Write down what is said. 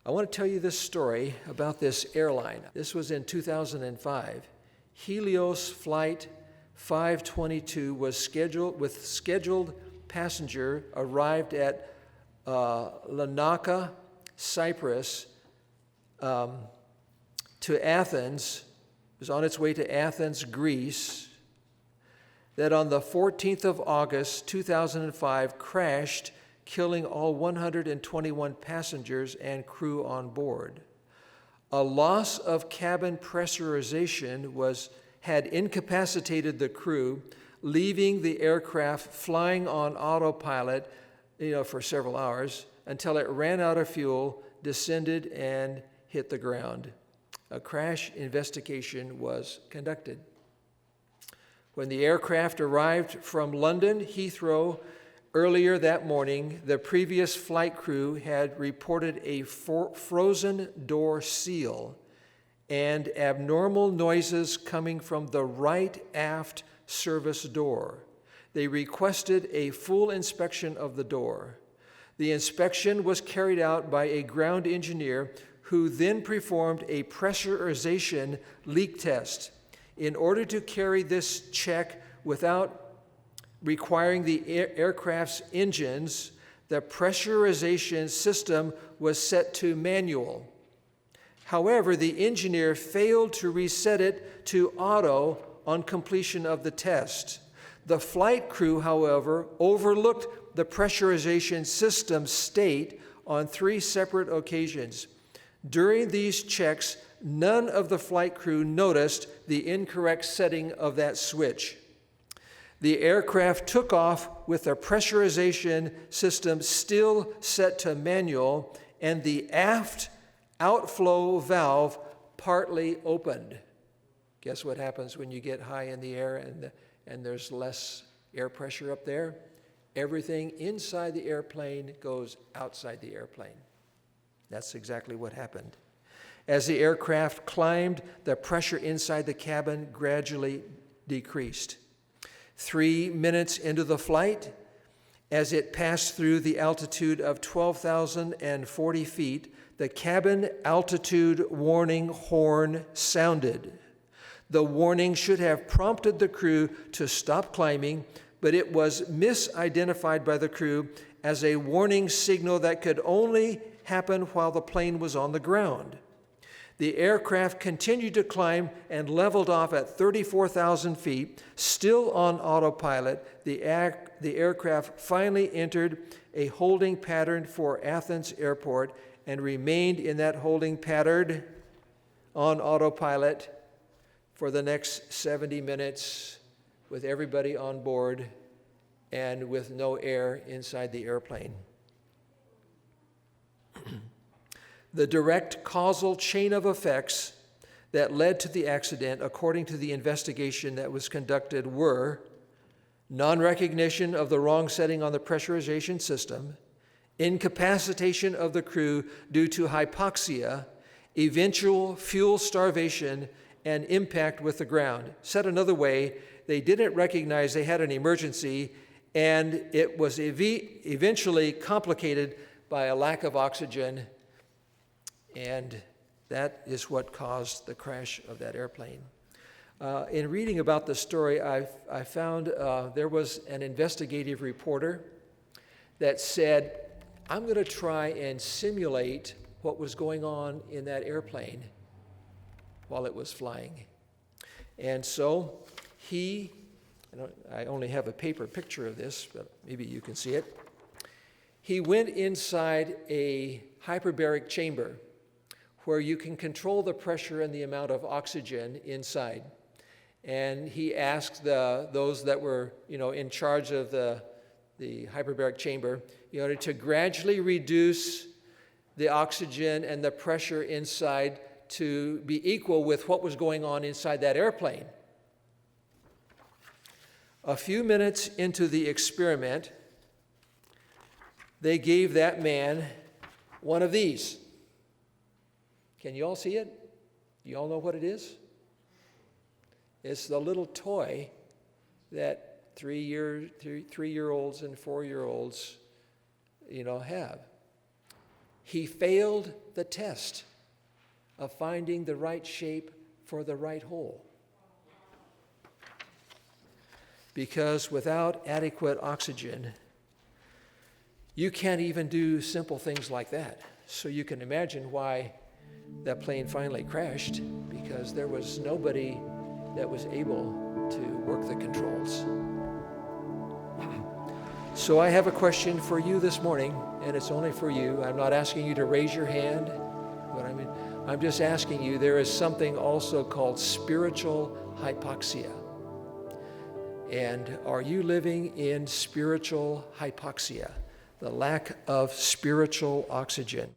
I want to tell you this story about this airline. This was in 2005. Helios Flight 522 was scheduled passenger arrived at Larnaca, Cyprus, to Athens. It was on its way to Athens, Greece. That on the 14th of August, 2005, crashed, killing all 121 passengers and crew on board. A loss of cabin pressurization had incapacitated the crew, leaving the aircraft flying on autopilot, for several hours until it ran out of fuel, descended, and hit the ground. A crash investigation was conducted. When the aircraft arrived from London Heathrow earlier that morning, the previous flight crew had reported a frozen door seal and abnormal noises coming from the right aft service door. They requested a full inspection of the door. The inspection was carried out by a ground engineer who then performed a pressurization leak test. In order to carry this check without requiring the aircraft's engines, the pressurization system was set to manual. However, the engineer failed to reset it to auto on completion of the test. The flight crew, however, overlooked the pressurization system state on 3 separate occasions. During these checks, none of the flight crew noticed the incorrect setting of that switch. The aircraft took off with the pressurization system still set to manual and the aft outflow valve partly opened. Guess what happens when you get high in the air and there's less air pressure up there? Everything inside the airplane goes outside the airplane. That's exactly what happened. As the aircraft climbed, the pressure inside the cabin gradually decreased. 3 minutes into the flight, as it passed through the altitude of 12,040 feet, the cabin altitude warning horn sounded. The warning should have prompted the crew to stop climbing, but it was misidentified by the crew as a warning signal that could only happen while the plane was on the ground. The aircraft continued to climb and leveled off at 34,000 feet, still on autopilot. The aircraft finally entered a holding pattern for Athens Airport and remained in that holding pattern on autopilot for the next 70 minutes with everybody on board and with no air inside the airplane. The direct causal chain of effects that led to the accident, according to the investigation that was conducted, were non-recognition of the wrong setting on the pressurization system, incapacitation of the crew due to hypoxia, eventual fuel starvation, and impact with the ground. Said another way, they didn't recognize they had an emergency, and it was eventually complicated by a lack of oxygen, and that is what caused the crash of that airplane. In reading about the story, I found there was an investigative reporter that said, I'm going to try and simulate what was going on in that airplane while it was flying. And so I only have a paper picture of this, but maybe you can see it. He went inside a hyperbaric chamber where you can control the pressure and the amount of oxygen inside. And he asked those that were, in charge of the hyperbaric chamber, to gradually reduce the oxygen and the pressure inside to be equal with what was going on inside that airplane. A few minutes into the experiment, they gave that man one of these. Can you all see it? You all know what it is? It's the little toy that three-year-olds and 4-year-olds, have. he failed the test of finding the right shape for the right hole. Because without adequate oxygen, you can't even do simple things like that. So you can imagine why that plane finally crashed, because there was nobody that was able to work the controls. So I have a question for you this morning, and it's only for you. I'm not asking you to raise your hand, but I'm just asking you, there is something also called spiritual hypoxia. And are you living in spiritual hypoxia, the lack of spiritual oxygen?